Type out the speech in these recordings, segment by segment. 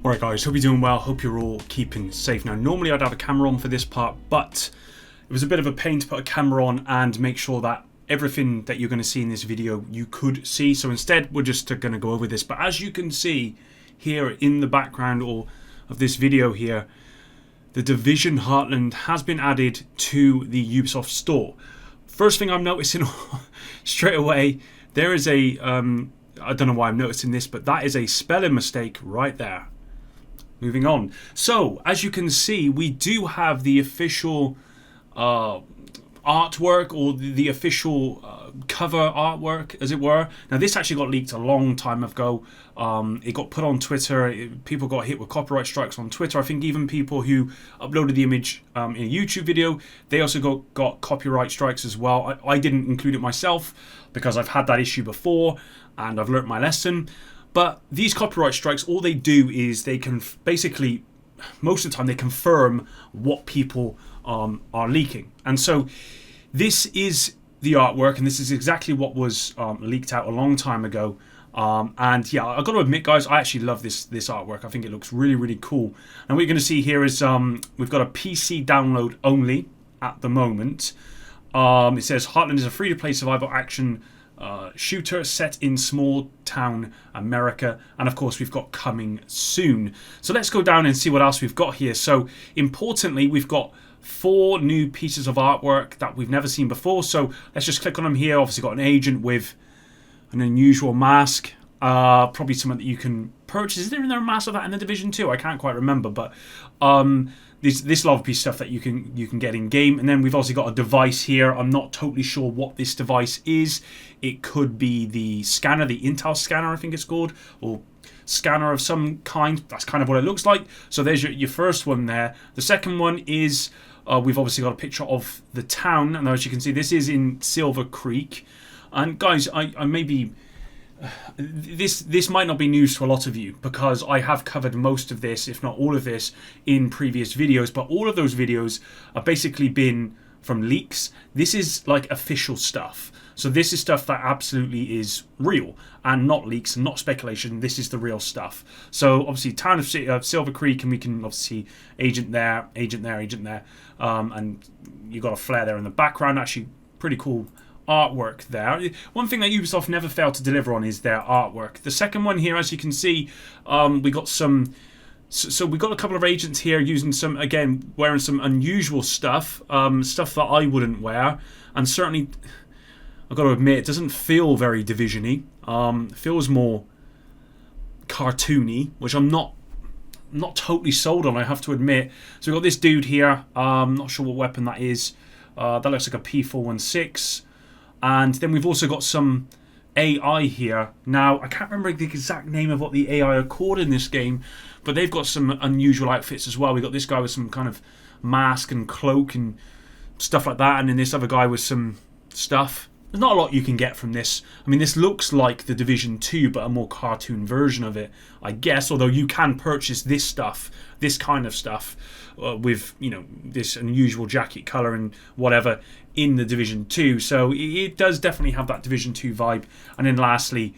Alright guys, hope you're doing well, hope you're all keeping safe. Now normally I'd have a camera on for this part, but it was a bit of a pain to put a camera on and make sure that everything that you're going to see in this video you could see. So instead we're just going to go over this. But as you can see here in the background of this video here, the Division Heartland has been added to the Ubisoft Store. First thing I'm noticing straight away, there is a, I don't know why I'm noticing this, but that is a spelling mistake right there. Moving on. So, as you can see, we do have the official artwork, or the official cover artwork, as it were. Now, this actually got leaked a long time ago. It got put on Twitter. People got hit with copyright strikes on Twitter. I think even people who uploaded the image in a YouTube video, they also got copyright strikes as well. I didn't include it myself because I've had that issue before and I've learnt my lesson. But these copyright strikes, all they do is they can basically, most of the time, they confirm what people are leaking. And so this is the artwork, and this is exactly what was leaked out a long time ago. And yeah, I've got to admit, guys, I actually love this artwork. I think it looks really, really cool. And what you're going to see here is we've got a PC download only at the moment. It says Heartland is a free-to-play survival action shooter set in small town America, and of course we've got coming soon. So let's go down and see what else we've got here. So importantly, we've got 4 new pieces of artwork that we've never seen before. So let's just click on them here. Obviously got an agent with an unusual mask, probably something that you can purchase. Is there a mask of that in the Division 2? I can't quite remember, but this love piece stuff that you can get in game. And then we've also got a device here. I'm not totally sure what this device is. It could be the scanner, the Intel scanner, I think it's called, or scanner of some kind. That's kind of what it looks like. So there's your first one there. The second one is we've obviously got a picture of the town, and as you can see, this is in Silver Creek. And guys, I maybe this might not be news to a lot of you, because I have covered most of this, if not all of this, in previous videos. But all of those videos have basically been from leaks. This is like official stuff. So this is stuff that absolutely is real and not leaks and not speculation. This is the real stuff. So obviously, town of Silver Creek, and we can obviously see agent there, agent there, agent there, and you got a flare there in the background. Actually, pretty cool artwork there. One thing that Ubisoft never failed to deliver on is their artwork. The second one here, as you can see, we got some. So we got a couple of agents here using some, again, wearing some unusual stuff, stuff that I wouldn't wear, and certainly, I've got to admit, it doesn't feel very Division-y. It feels more cartoony, which I'm not totally sold on, I have to admit. So we've got this dude here. Not sure what weapon that is. That looks like a P416. And then we've also got some AI here. Now, I can't remember the exact name of what the AI are called in this game, but they've got some unusual outfits as well. We've got this guy with some kind of mask and cloak and stuff like that, and then this other guy with some stuff. There's not a lot you can get from this. I mean, this looks like the Division 2, but a more cartoon version of it, I guess. Although you can purchase this stuff, this kind of stuff, with, you know, this unusual jacket colour and whatever in the Division 2. So it does definitely have that Division 2 vibe. And then lastly,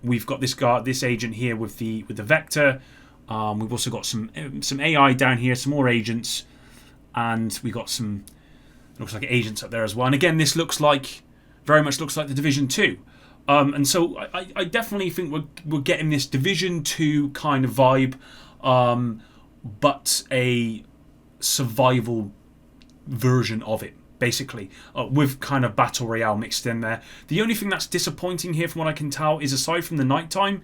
we've got this guy, this agent here with the Vector. We've also got some AI down here, some more agents, and we got some. Looks like agents up there as well. And again, this looks like, very much looks like the Division 2. And so I definitely think we're getting this Division 2 kind of vibe, but a survival version of it, basically, with kind of Battle Royale mixed in there. The only thing that's disappointing here, from what I can tell, is aside from the nighttime,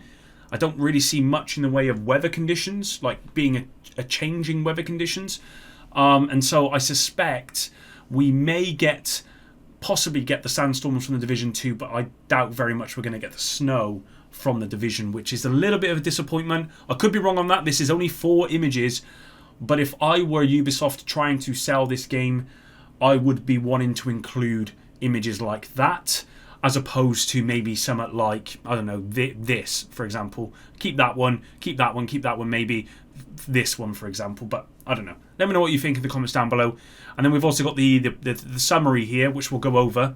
I don't really see much in the way of weather conditions, like being a changing weather conditions. And so I suspect we may possibly get the sandstorms from the Division 2, but I doubt very much we're going to get the snow from the Division, which is a little bit of a disappointment. I could be wrong on that. This is only 4 images, but if I were Ubisoft trying to sell this game, I would be wanting to include images like that, as opposed to maybe something like, I don't know, this, for example. Keep that one, keep that one, keep that one, maybe this one, for example. But I don't know. Let me know what you think in the comments down below. And then we've also got the summary here, which we'll go over.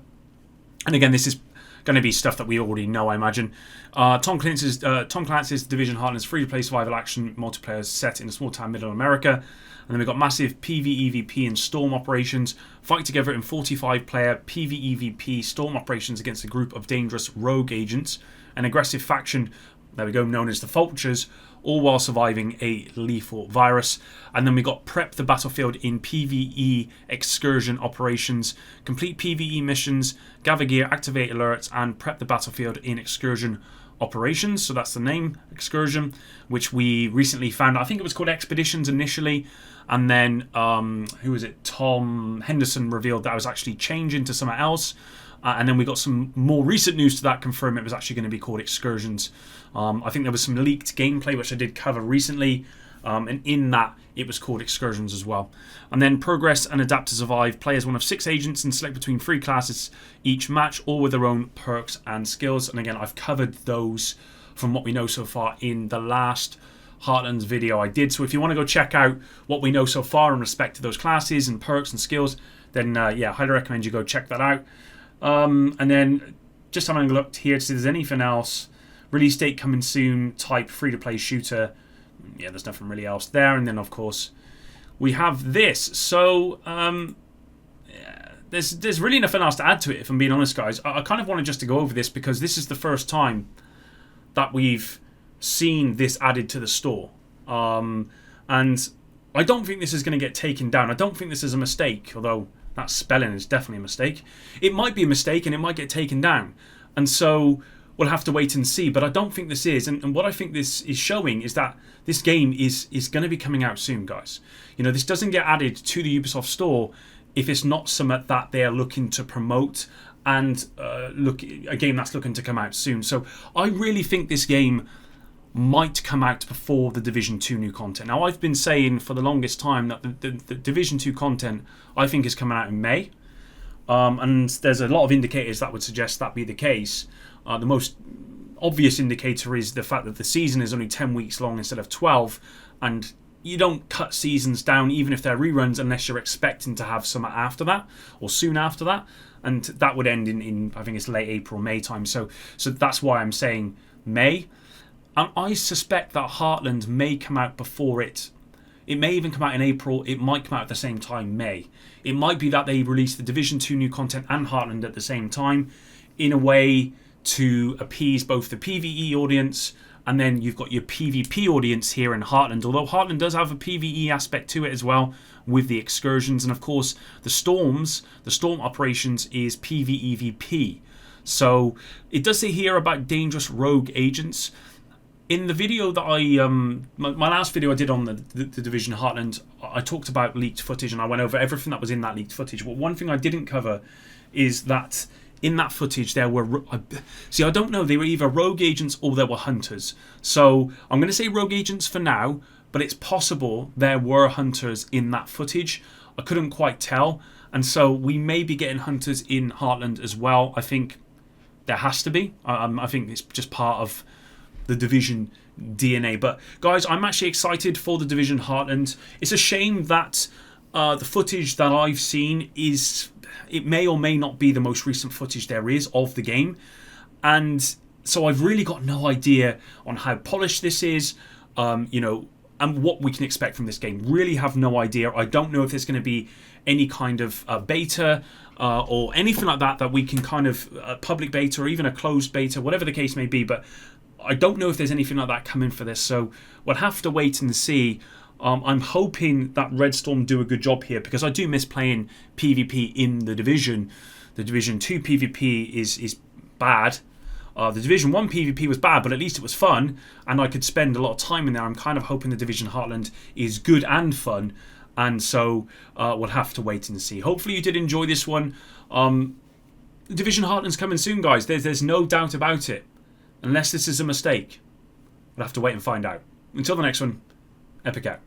And again, this is going to be stuff that we already know, I imagine. Tom Clancy's Division Heartland's free-to-play survival action multiplayer set in a small town middle America. And then we've got massive PvEVP and storm operations. Fight together in 45-player PvEVP storm operations against a group of dangerous rogue agents. An aggressive faction, there we go, known as the Vultures, all while surviving a lethal virus. And then we got prep the battlefield in PvE excursion operations, complete PvE missions, gather gear, activate alerts, and prep the battlefield in excursion operations. So that's the name, excursion, which we recently found. I think it was called expeditions initially, and then who was it? Tom Henderson revealed that it was actually changing to something else. And then we got some more recent news to that confirm it was actually going to be called excursions. I think there was some leaked gameplay which I did cover recently, and in that it was called excursions as well. And then progress and adapt to survive. Play as one of 6 agents and select between 3 classes each match, all with their own perks and skills. And again, I've covered those from what we know so far in the last Heartlands video I did. So if you want to go check out what we know so far in respect to those classes and perks and skills, then yeah, highly recommend you go check that out. And then just having a look here to see if there's anything else. Release date coming soon, type free-to-play shooter. Yeah, there's nothing really else there. And then, of course, we have this. So, yeah, there's really nothing else to add to it, if I'm being honest, guys. I kind of wanted just to go over this because this is the first time that we've seen this added to the store. And I don't think this is going to get taken down. I don't think this is a mistake, although that spelling is definitely a mistake. It might be a mistake and it might get taken down. And so we'll have to wait and see. But I don't think this is. And what I think this is showing is that this game is going to be coming out soon, guys. You know, this doesn't get added to the Ubisoft Store if it's not something that they're looking to promote and look a game that's looking to come out soon. So I really think this game might come out before the Division 2 new content. Now, I've been saying for the longest time that the Division 2 content, I think, is coming out in May. And there's a lot of indicators that would suggest that be the case. The most obvious indicator is the fact that the season is only 10 weeks long instead of 12. And you don't cut seasons down, even if they're reruns, unless you're expecting to have some after that or soon after that. And that would end in I think it's late April, May time. So that's why I'm saying May. And I suspect that Heartland may come out before it. It may even come out in April. It might come out at the same time, May. It might be that they release the Division 2 new content and Heartland at the same time in a way to appease both the PvE audience and then you've got your PvP audience here in Heartland. Although Heartland does have a PvE aspect to it as well with the excursions. And of course, the storm operations is PvEVP. So it does say here about dangerous rogue agents. In the video that my last video I did on the Division Heartland, I talked about leaked footage and I went over everything that was in that leaked footage. But one thing I didn't cover is that in that footage there were... See, I don't know, they were either rogue agents or there were hunters. So I'm going to say rogue agents for now, but it's possible there were hunters in that footage. I couldn't quite tell. And so we may be getting hunters in Heartland as well. I think there has to be. I think it's just part of the Division DNA. But guys, I'm actually excited for the Division Heartland. It's a shame that the footage that I've seen is... It may or may not be the most recent footage there is of the game. And so I've really got no idea on how polished this is, you know, and what we can expect from this game. Really have no idea. I don't know if there's going to be any kind of beta or anything like that we can kind of public beta or even a closed beta, whatever the case may be. But I don't know if there's anything like that coming for this. So we'll have to wait and see. I'm hoping that Red Storm do a good job here because I do miss playing PvP in the Division. The Division 2 PvP is bad. The Division 1 PvP was bad, but at least it was fun and I could spend a lot of time in there. I'm kind of hoping the Division Heartland is good and fun, and so we'll have to wait and see. Hopefully you did enjoy this one. Division Heartland's coming soon, guys. There's no doubt about it. Unless this is a mistake. We'll have to wait and find out. Until the next one, Epic out.